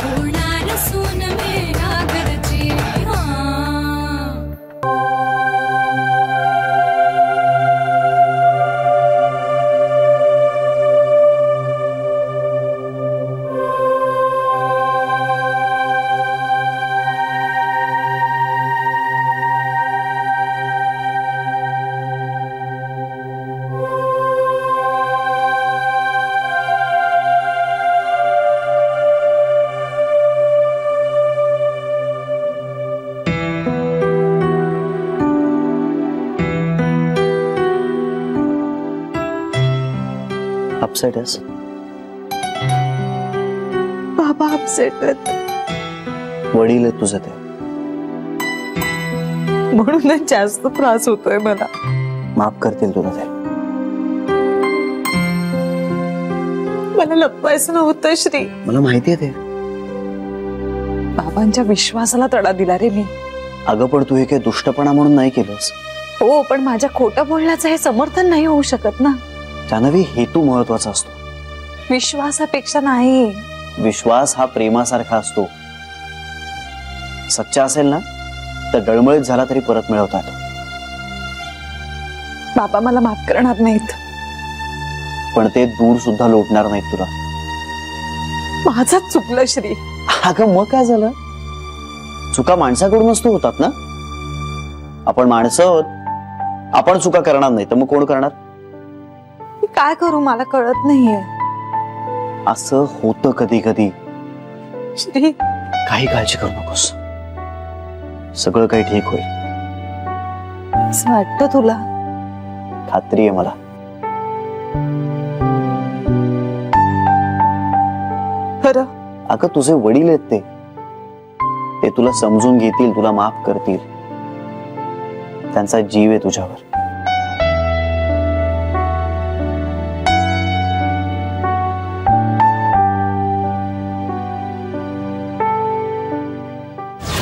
होणार सून मेरा घरची। अपसेट आहेस? बाबा अपसेट आहेत, वडील आहेत तुझे ते, म्हणूनच जास्त त्रास होतोय मला। माफ करतील तुला ते। मला लपवायचं नव्हतं श्री, मला माहिती आहे ते। बाबांच्या विश्वासाला तडा दिला रे मी। अगं पण तू हे काही दुष्टपणा म्हणून नाही केलंस। हो, पण माझ्या खोटं बोलण्याचं हे समर्थन नाही होऊ शकत ना। जान्हवी, हेतू महत्वाचा असतो, विश्वासापेक्षा नाही। विश्वास हा प्रेमासारखा असतो, सच्चा असेल ना तर डळमळीत झाला तरी परत मिळवता येतो। बाबा मला माफ करणार नाहीत, पण ते दूर सुद्धा लोटणार नाहीत तुला। माझंच चुकलं श्री। अगं मग काय झालं? चुका माणसाकडूनच तो होतात ना। आपण माणसं आहोत, आपण चुका करणार नाही तर मग कोण करणार? मी काय करू मला कळत नाहीये। असं होतं कधी कधी। श्री, काही काळजी करू नकोस, सगळं काही ठीक होईल। असं वाटतं तुला? खात्री आहे मला। खरं? अगं तुझे वडील आहेत ते तुला समजून घेतील, तुला माफ करतील। त्यांचा जीव आहे तुझ्यावर।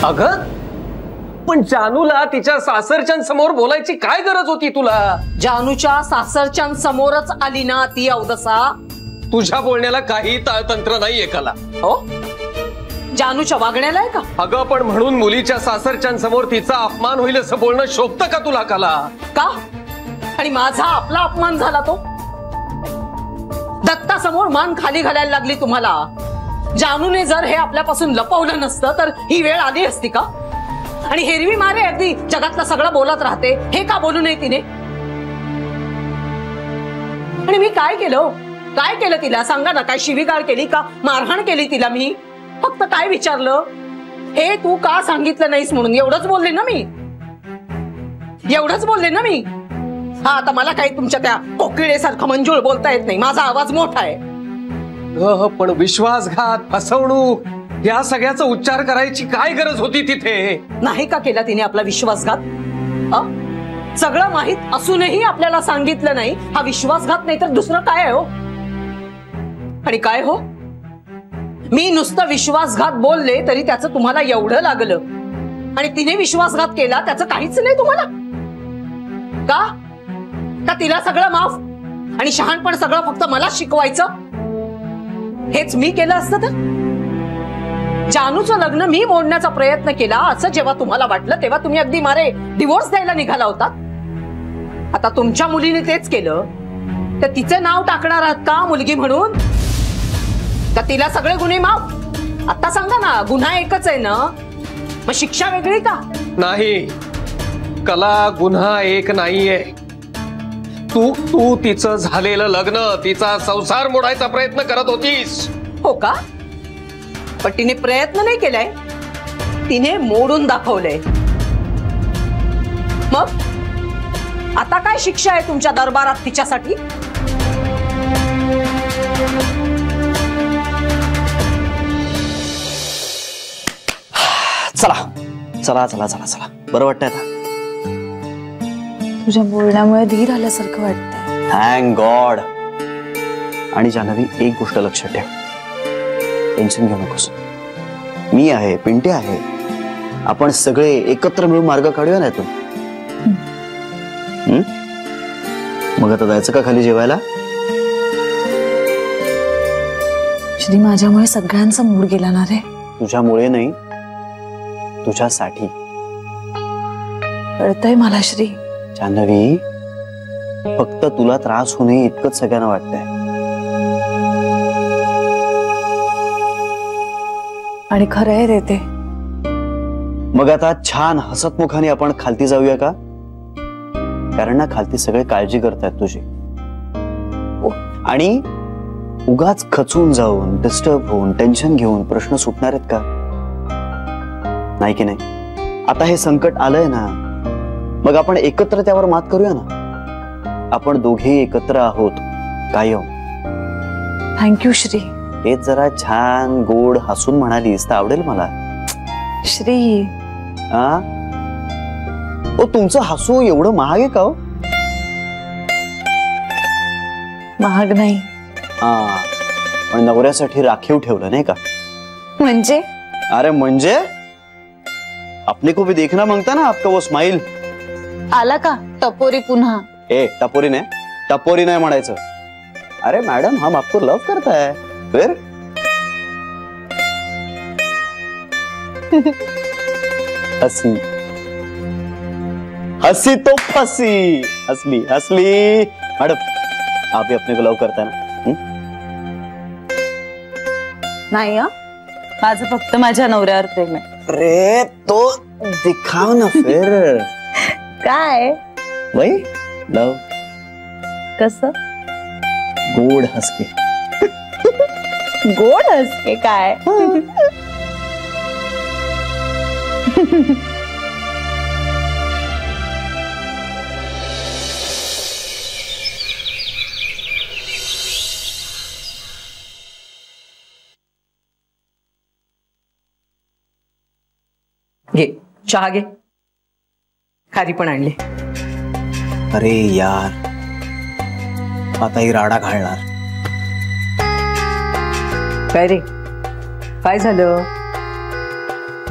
अगं पण जानूला तिच्या सासरच्यांसमोर बोलायची काय गरज होती तुला? जानूच्या सासरच्यांसमोरच आली ना ती अवदसा। तुझ्या बोलण्याला काही ताळतंत्र नाहीये कला। हो, जानूच्या वागण्याला आहे का? अगं पण म्हणून मुलीच्या सासरच्यांसमोर तिचा अपमान होईल असं बोलणं शोभतं का तुला कला? का? आणि माझा आपला अपमान झाला तो? दत्तासमोर मान खाली घालायला लागली तुम्हाला। जानूने जर हे आपल्यापासून लपवलं नसतं तर ही वेळ आली असती का? आणि हेरवी मारे अगदी जगातलं सगळं बोलत राहते, हे का बोलू नये तिने? आणि मी काय केलं? काय केलं तिला सांगा ना? काय शिवीगाळ केली का? मारहाण केली तिला मी? फक्त काय विचारलं, हे तू का सांगितलं नाहीस म्हणून एवढंच बोलले ना मी। एवढंच बोलले ना मी। हा, आता मला काही तुमच्या त्या कोकिळेसारखं मंजूळ बोलता येत नाही, माझा आवाज मोठा आहे। पण विश्वासघात, फसवणूक या सगळ्याचा उच्चार करायची काय गरज होती तिथे? नाही का केला तिने आपला विश्वासघात? सगळं माहित असूनही आपल्याला सांगितलं नाही, हा विश्वासघात नाही तर दुसरं काय आहे हो? आणि काय हो, मी नुसतं विश्वासघात बोलले तरी त्याचं तुम्हाला एवढं लागलं, आणि तिने विश्वासघात केला त्याचं काहीच नाही तुम्हाला? का? का तिला सगळं माफ आणि शहाणपण सगळं फक्त मला शिकवायचं? हेच मी केलं असतं तर? जानूचं लग्न मी मोडण्याचा प्रयत्न केला असं जेव्हा तुम्हाला वाटलं तेव्हा तुम्ही अगदी मारे डिवोर्स द्यायला निघाला होता। आता तुमच्या मुलीने तेच केलं तर तिचे नाव टाकणार आहात का मुलगी म्हणून? का तिला सगळे गुन्हे माफ? आता सांगा ना, गुन्हा एकच आहे ना, मग शिक्षा वेगळी का? नाही कला, गुन्हा एक नाहीये। तू तिचं झालेलं लग्न, तिचा संसार मोडायचा प्रयत्न करत होतीस। हो का? पण तिने प्रयत्न नाही केलाय, तिने मोडून दाखवलंय। मग आता काय शिक्षा आहे तुमच्या दरबारात तिच्यासाठी? चला चला चला चला चला, बरं वाटतंय आता? तुझ्या बोलण्यामुळे धीर आल्यासारखं वाटतंय। Thank God. आणि जान्हवी, एक गोष्ट लक्षात ठेव, टेन्शन घेऊ नकोस। मी आहे, पिंटे आहे, आपण सगळे एकत्र मिळून मार्ग काढूया ना यातून। मग आता जायचं का खाली जेवायला? श्री, माझ्यामुळे सगळ्यांचा मूड गेला ना रे. तुझ्यामुळे नाही, तुझ्यासाठी. कळतंय मला श्री. जान्हवी, फक्त तुला त्रास होऊ नये इतकंच सगळ्यांना वाटतंय. आणि खरं आहे रे ते. मग आता छान हसतमुखाने आपण खालती जाऊया का? कारण ना खालती सगळे काळजी करतायत तुझी. आणि उगाच खचून जाऊन, डिस्टर्ब होऊन, टेन्शन घेऊन प्रश्न सुटणार आहेत का? नाही की नाही? आता हे संकट आलंय ना, मग आपण एकत्र त्यावर मात करूया ना. आपण दोघे एकत्र आहोत कायम. थँक्यू श्री. हे जरा छान गोड हसून म्हणालीस तर आवडेल मला. श्री, ओ तुमचं हसू एवढं महाग आहे का हो? महाग नाही. पण नवऱ्यासाठी राखीव ठेवलं नाही का? म्हणजे? अरे म्हणजे अपने को भी देखना मांगता ना आपका वो स्माइल. आला का टपोरी पुन्हा? ए टपोरी नाही म्हणायचं. अरे मॅडम, हम आपको लव करता है. फिर हसी हसी तो फसी. हसली मैडम, आप भी अपने को लव करता है ना? नाही. माझं फक्त माझ्या नवऱ्यावर प्रेम आहे. अरे तो दिखाओ ना फिर. काय? वही लव. कसं? गोड हंस के. गोड हसके काय? घे चहा घे. खारी पण आणली. अरे यार, आता ही राडा घालणार. काय रे, काय झालं?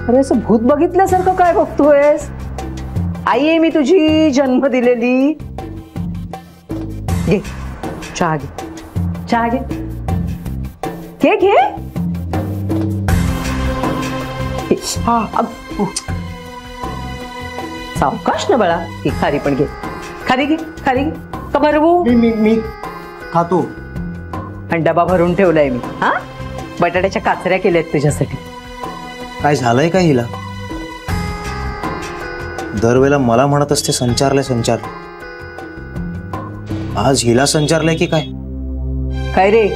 अरे असं भूत बघितल्यासारखं काय बघतोयस? आई आहे मी तुझी, जन्म दिलेली. घे चहा घे. चहा घे. घे घे. हा, सावकाश ना बाळा. ही खारी पण घे. खारी घे. खारी घे. का भरवू? मी खातो. आणि डबा भरून ठेवलाय मी. हा, बटाट्याच्या काचऱ्या केल्यात तुझ्यासाठी. काय झालंय का हिला? दरवेळेला मला म्हणत असते संचारलंय. आज हिला संचारलंय की काय? काय रे,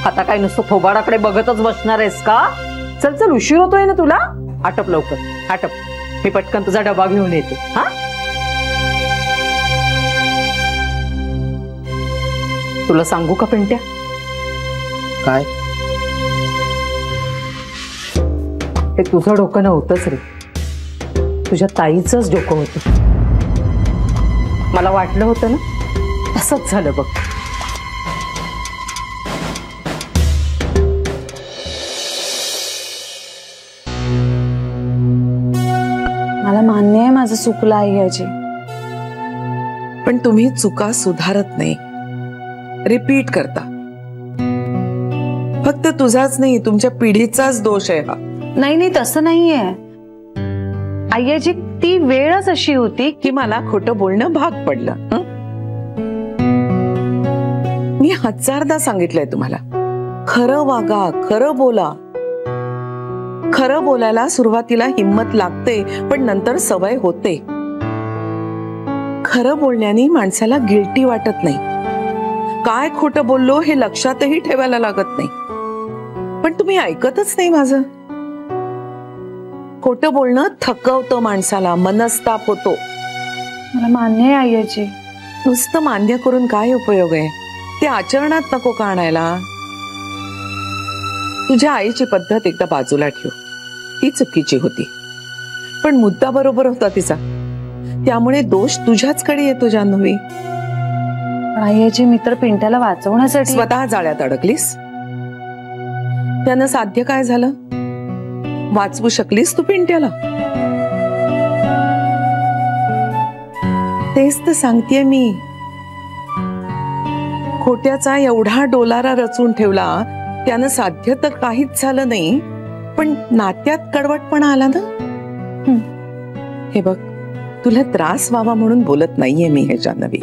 आता काय नुसतं थोबाडाकडे बघतच बसणार आहेस का? चल चल, उशीर होतोय ना तुला. आटप लवकर, आटप. मी पटकन तुझा डबा घेऊन येते. हा, तुला सांगू का पिंट्या? काय? हे तुझं डोकं नव्हतंच रे, तुझ्या ताईचंच डोकं होतं. मला वाटलं होतं ना, असंच झालं बघ. मला मान्य आहे माझं चुकलं आई याची. पण तुम्ही चुका सुधारत नाही, रिपीट करता. फक्त तुझाच नाही, तुमच्या पिढीचाच दोष आहे हा. नाही तसं नाहीये आईची. ती वेळच अशी होती की मला खोटं बोलणं भाग पडलं. मी हजारदा सांगितलंय तुम्हाला, खरं वागा, खरं बोला. खरं बोलायला सुरुवातीला हिम्मत लागते, पण नंतर सवय होते. खरं बोलण्याने माणसाला गिल्टी वाटत नाही. काय खोटं बोललो हे लक्षातही ठेवायला लागत नाही. पण तुम्ही ऐकतच नाही माझं. खोटं बोलणं थकवतं माणसाला, मनस्ताप होतो. मला मान्य आहे आईची. नुसतं मान्य करून काय उपयोग आहे? ते आचरणात नको का आणायला? तुझ्या आईची पद्धत एकदा बाजूला ठेव. ती चुकीची होती, पण मुद्दा बरोबर होता तिचा. त्यामुळे दोष तुझ्याचकडे येतो जान्हवी. आईची मित्र पिंट्याला वाचवण्यासाठी स्वतः जाळ्यात अडकलीस. त्यानं साध्य काय झालं? वाचवू शकलीस तू पिंट्याला? तेच तर सांगतेय मी. खोट्याचा एवढा डोलारा रचून ठेवला त्यानं साध्य तर काहीच झालं नाही, पण नात्यात कडवटपणा आला ना. हे बघ, तुला त्रास व्हावा म्हणून बोलत नाहीये मी हे जान्हवी,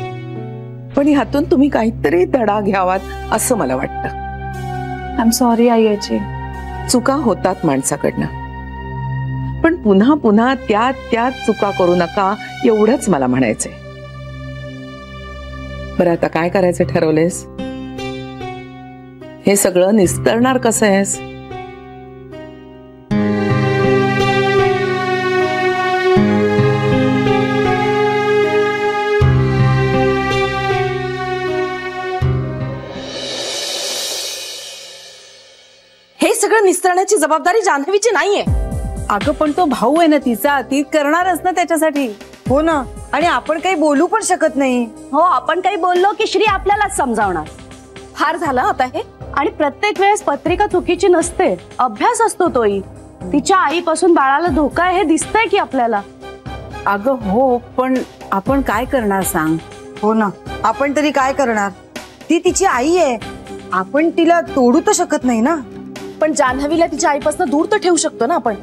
पण ह्यातून तुम्ही काहीतरी धडा घ्यावात असं मला वाटतं. आय एम सॉरी आईची. चुका होतात माणसाकडनं, पण पुन्हा पुन्हा त्याच चुका करू नका एवढंच मला म्हणायचंय. बरं, आता काय करायचं ठरवलेस? हे सगळं निस्तरणार कसं आहेस? हे सगळं निस्तरण्याची जबाबदारी जान्हवीची नाहीये. अगं पण तो भाऊ आहे ना तिचा, ती करणारच ना त्याच्यासाठी. हो ना, आणि आपण काही बोलू पण शकत नाही. हो, आपण काही बोललो की श्री आपल्यालाच समजावणार. फार झालं आता हे. आणि प्रत्येक वेळेस पत्रिका चुकीची नसते, अभ्यास असतो तोही. तिच्या आईपासून बाळाला धोका आहे हे दिसतंय की आपल्याला. अगं हो, पण आपण काय करणार सांग? हो ना, आपण तरी काय करणार? ती तिची आई आहे, आपण तिला तोडू तर शकत नाही ना. पण जान्हवीला तिच्या आईपासून दूर तर ठेवू शकतो ना आपण.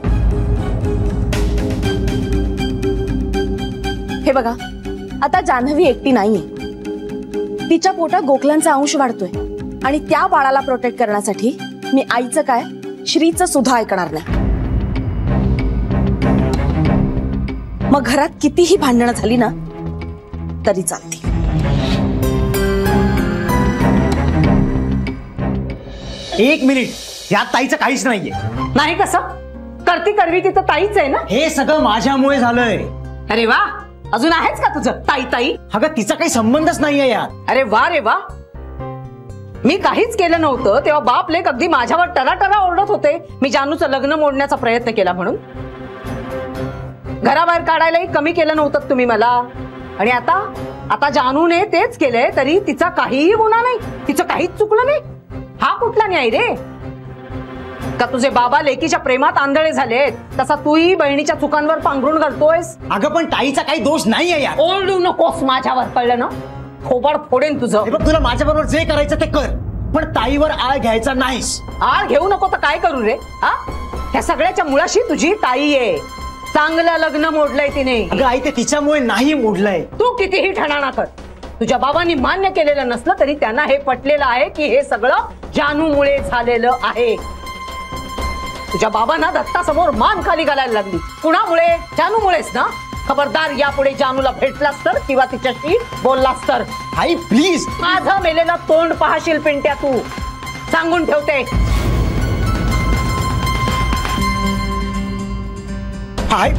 हे बघा, आता जान्हवी एकटी नाहीये. तिच्या पोटात गोखल्यांचा अंश वाढतोय आणि त्या बाळाला प्रोटेक्ट करण्यासाठी मी आईचं काय, श्रीचं सुद्धा ऐकणार नाही. मग घरात कितीही भांडणं झाली ना तरी चालते. एक मिनिट, यात ताईचं काहीच नाहीये. नाही कसं? करती करवी तिथं ताईच आहे ना. हे सगळं माझ्यामुळे झालंय. अरे वा, अजून आहेच का तुझं ताई ताई? अगं तिचा काही संबंधच नाहीये यात. अरे वा रे वा, मी काहीच केलं नव्हतं तेव्हा बाप लेक अगदी माझ्यावर टराटरा ओरडत होते मी जानूचं लग्न मोडण्याचा प्रयत्न केला म्हणून. घराबाहेर काढायलाही कमी केलं नव्हतं तुम्ही मला. आणि आता जानूने तेच केलंय तरी तिचा काहीही गुन्हा नाही, तिचं काहीच चुकलं नाही. हा कुठला न्याय रे? का तुझे बाबा लेकीच्या प्रेमात आंधळे झालेत तसा तूही बहिणीच्या चुकांवर पांघरून घालतोयस? अगं पण ताईचा काही दोष नाहीये यात. ओरडू नकोस माझ्यावर, कळलं ना? खोबड फोडेन तुझं. हे बघ, तुला माझ्याबरोबर जे करायचं ते कर, पण ताईवर आळ घ्यायचा नाहीस. आळ घेऊ नको तर काय करू रे? हा, ह्या सगळ्याच्या मुळाशी तुझी ताई आहे. चांगलं लग्न मोडलंय तिने. अगं आई, ते तिच्यामुळे नाही मोडलंय. तू कितीही ठणाणा कर, तुझ्या बाबांनी मान्य केलेलं नसलं तरी त्यांना हे पटलेलं आहे की हे सगळं जानूमुळे झालेलं आहे. तुझ्या बाबांना दत्तासमोर मान खाली घालायला लागली. कुणामुळे? जानूमुळेच ना. खबरदार, यापुढे जानूला भेटलास तर किंवा तिच्याशी बोललास तर. आई प्लीज. माझं मेलेलं तोंड पाहशील पिंट्या तू, सांगून ठेवते. हाय,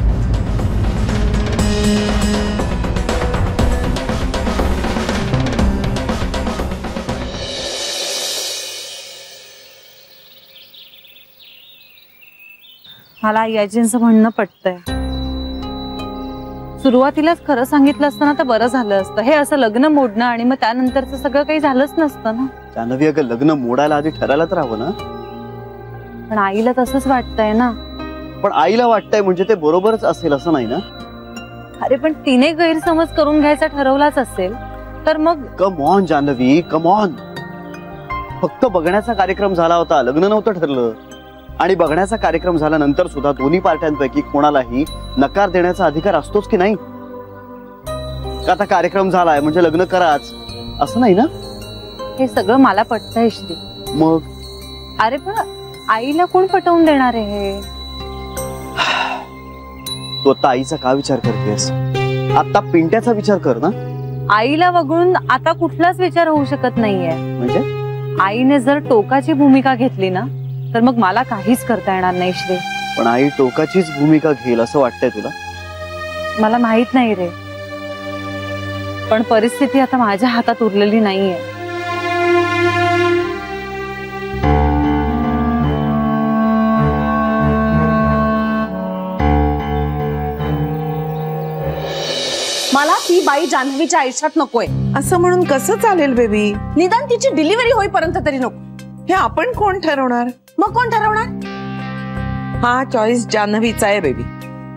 मला आईजींचं म्हणणं पटतंय. सुरुवातीलाच खरं सांगितलं असतं ना तर बरं झालं असतं. हे असं लग्न मोडणं आणि मग त्यानंतरचं सगळं काही झालंच नसतं ना. जान्हवी, अगं लग्न मोडायला आधी ठरायला तर हवं ना. पण आईला तसंच वाटतंय ना. पण आईला वाटतंय म्हणजे ते बरोबरच असेल असं नाही ना. अरे पण तिने गैरसमज करून घ्यायचा ठरवलाच असेल तर मग. Come on Janhavi, come on. फक्त बघण्याचा कार्यक्रम झाला होता, लग्न नव्हतं ठरलं. आणि बघण्याचा कार्यक्रम झाल्यानंतर सुद्धा दोन्ही पार्ट्यांपैकी कोणालाही नकार देण्याचा अधिकार असतोच की नाही? का आता कार्यक्रम झालाय म्हणजे लग्न कराच असं नाही ना. हे सगळं मला पटतंय श्री. मग अरे पण आईला कोण पटवून देणार आहे? तू आता आईचा का विचार करतेस? आता पिंट्याचा विचार कर ना. आईला वगळून आता कुठलाच विचार होऊ शकत नाहीये. म्हणजे आईने जर टोकाची भूमिका घेतली ना तर मग मला काहीच करता येणार नाही श्री. पण आई टोकाचीच भूमिका घेईल असं वाटतंय तुला? मला माहित नाही रे, पण परिस्थिती आता माझ्या हातात उरलेली नाहीये. मला ती बाई जान्हवीच्या आयुष्यात नकोय. असं म्हणून कसं चालेल बेबी? निदान तिची डिलिव्हरी होईपर्यंत तरी नको. हे आपण कोण ठरवणार? मग कोण ठरवणार? हा चॉईस जान्हवीचा आहे बेबी.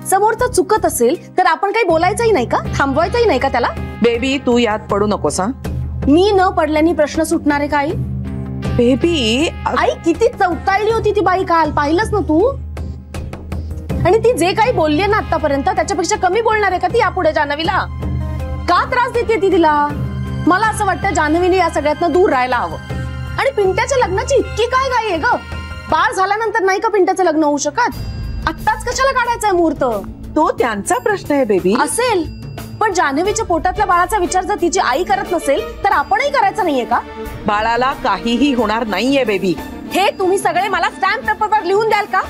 समोरचं चुकत असेल तर आपण काही बोलायचंही नाही का? थांबवायचंही नाही का त्याला? बेबी तू यात पडू नकोस. हा, मी न पडल्याने प्रश्न सुटणार आहे का आई? बेबी आई किती चौताळली होती ती बाई काल, पाहिलंच ना तू? आणि ती जे काही बोलली ना आतापर्यंत त्याच्यापेक्षा कमी बोलणार आहे का ती यापुढे जान्हवीला? का त्रास देते ती तिला? मला असं वाटतं जान्हवीने या सगळ्यातनं दूर राहायला हवं. आणि पिंट्याच्या लग्नाची इतकी काय घाई आहे ग? बाळ झाल्यानंतर नाही का पिंट्याचं लग्न होऊ शकत? आत्ताच कशाला काढायचंय मुहूर्त? तो त्यांचा प्रश्न आहे बेबी. असेल, पण जान्हवीच्या पोटातल्या बाळाचा विचार जर तिची आई करत नसेल तर आपणही करायचा नाहीये का? बाळाला काहीही होणार नाहीये बेबी. हे तुम्ही सगळे मला स्टॅम्प पेपरवर लिहून द्याल का?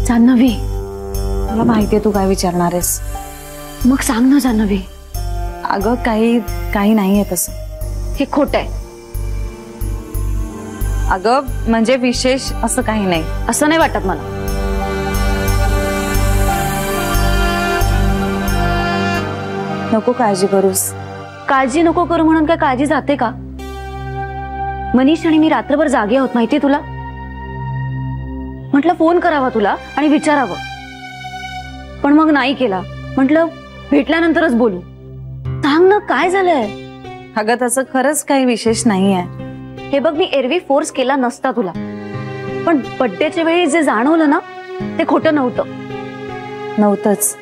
जान्हवी, मला माहितीये तू काय विचारणार आहेस. मग सांग ना जान्हवी. अगं काही नाहीये तसं. हे खोट आहे. अगं म्हणजे विशेष असं काही नाही. असं नाही वाटत मला. नको काळजी करूस. काळजी नको करू म्हणून काय काळजी जाते का? मनीष आणि मी रात्रभर जागे आहोत माहितीये तुला. म्हटलं फोन करावा तुला आणि विचारावं, पण मग नाही केला. म्हटलं भेटल्यानंतरच बोलू. सांग ना काय झालंय? अगं तसं खरंच काही विशेष नाहीये. हे बघ, मी एरवी फोर्स केला नसता तुला, पण बड्डेच्या वेळी जे जाणवलं ना ते खोटं नव्हतंच.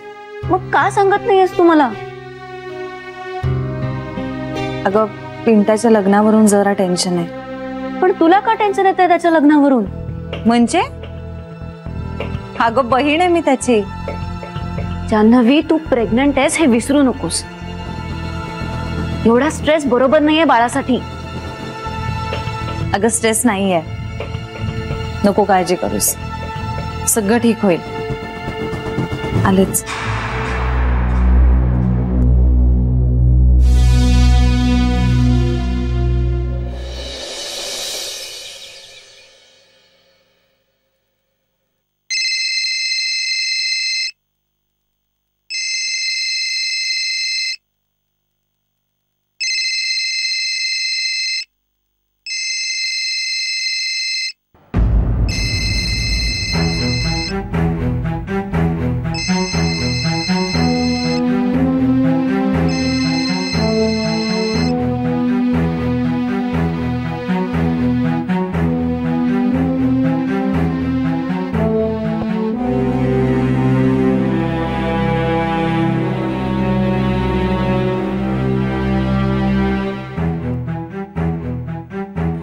मग का सांगत नाहीयेस तू मला? अगं पिंट्याच्या लग्नावरून जरा टेन्शन आहे. पण तुला का टेन्शन येतंय त्याच्या लग्नावरून? म्हणजे अगं बहीण आहे मी त्याची. जान्हवी, तू प्रेग्नंट आहेस हे विसरू नकोस. एवढा स्ट्रेस बरोबर नाहीये बाळासाठी. अगं स्ट्रेस नाहीये. नको काळजी करूस. सगळं ठीक होईल. आलेच.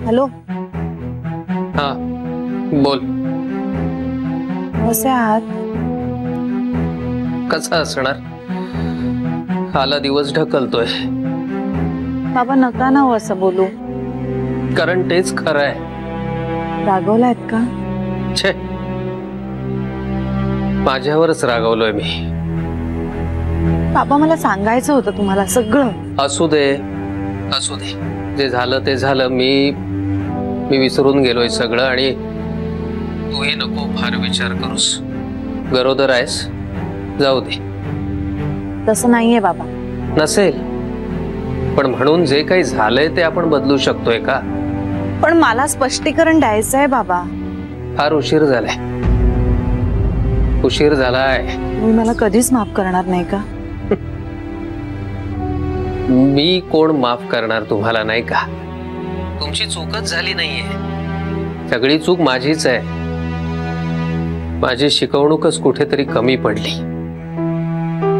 हॅलो. हा बोल. कसे आहात? कसा असणार? आला दिवस ढकलतोय. बाबा नका ना हो असं बोलू. कारण तेच खरं आहे. रागवलायत का? छे, माझ्यावरच रागवलोय मी. बाबा मला सांगायचं होतं तुम्हाला सगळं. असू दे असू दे, जे झालं ते झालं. मी विसरून गेलोय सगळं. आणि तूही नको फार विचार करूस. गरोदर आहेस, जाऊ दे. तसं नाहीये बाबा. नसेल, पण म्हणून जे काही झालंय ते आपण बदलू शकतोय का? पण मला स्पष्टीकरण द्यायचं आहे बाबा. फार उशीर झालाय. उशीर झालाय. तुम्ही मला कधीच माफ करणार नाही का? मी कोण माफ करणार तुम्हाला, नाही का? तुमची चूकच झाली नाहीये. सगळी चूक माझीच आहे. माझी शिकवणूकच कुठेतरी कमी पडली.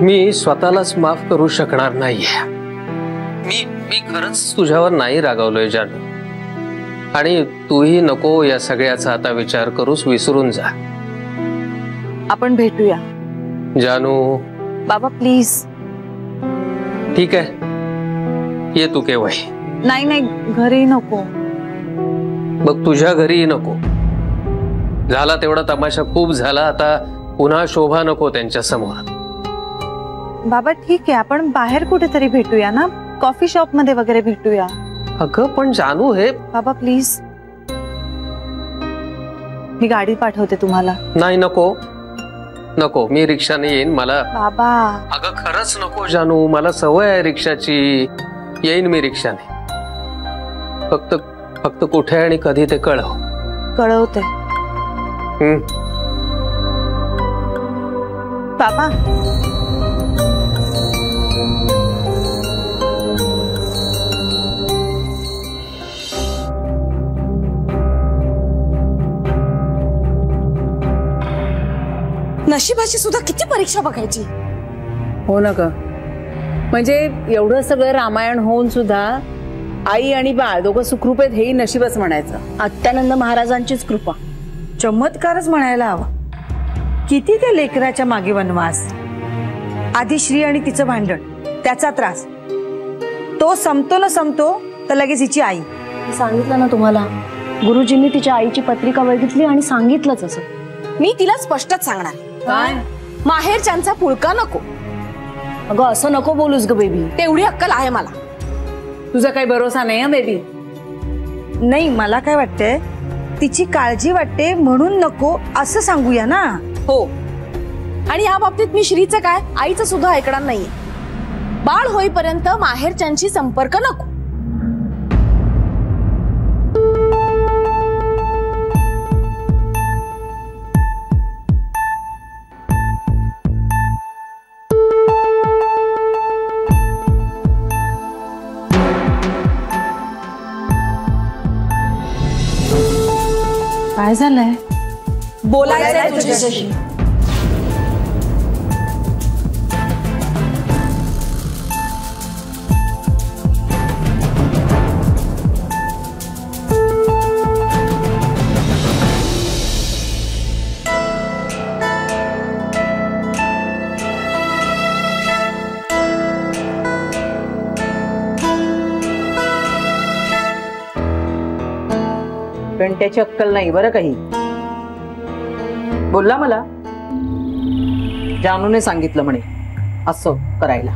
मी स्वतःलाच माफ करू शकणार नाहीये. मी खरंच तुझ्यावर नाही रागावलोय जानू. आणि तूही नको या सगळ्याचा आता विचार करूस. विसरून जा. आपण भेटूया जानू. बाबा प्लीज. ठीक आहे, ये तू केव्हाही. नाही घरी नको. बघ तुझ्या घरीही नको. झाला तेवढा तमाशा खूप झाला. आता पुन्हा शोभा नको त्यांच्या समोर. बाबा ठीक आहे, आपण बाहेर कुठेतरी भेटूया ना. कॉफी शॉप मध्ये वगैरे भेटूया. अगं पण जानू हे. बाबा प्लीज. मी गाडी पाठवते तुम्हाला. नाही नको नको, मी रिक्षाने येईन. मला बाबा. अगं खरंच नको जानू, मला सवय आहे रिक्षाची. येईन मी रिक्षाने. फक्त फक्त कुठे आणि कधी ते कळव. कळवते. बाबा नशिबाची सुद्धा किती परीक्षा बघायची. हो ना ग. म्हणजे एवढं सगळं रामायण होऊन सुद्धा आई आणि बाळ दोघं सुखरूप आहेत हेही नशीबच म्हणायचं. अत्यानंद महाराजांचीच कृपा. चमत्कारच म्हणायला हवा. किती त्या लेकराच्या मागे वनवास. आधी श्री आणि तिचं भांडण, त्याचा त्रास, तो संपतो न संपतो तर लगेच हिची आई. सांगितलं ना तुम्हाला, गुरुजींनी तिच्या आईची पत्रिका बघितली आणि सांगितलंच असं. मी तिला स्पष्टच सांगणार. काय? माहेरच्यांचा पुळका नको. अगं असं नको बोलूस ग बेबी, तेवढी अक्कल आहे मला. तुझा काही भरोसा नाही हा बेबी. नाही, मला काय वाटतंय, तिची काळजी वाटते म्हणून नको असं सांगूया ना. हो, आणि या बाबतीत मी श्रीचं काय आईचं सुद्धा ऐकणार नाहीये. बाळ होईपर्यंत माहेरच्यांशी संपर्क नको. काय झालंय? बोलायचंय तुझ्याशी. पण त्याची अक्कल नाही बरं काही. बोलला मला, जानूने सांगितलं म्हणे असं करायला.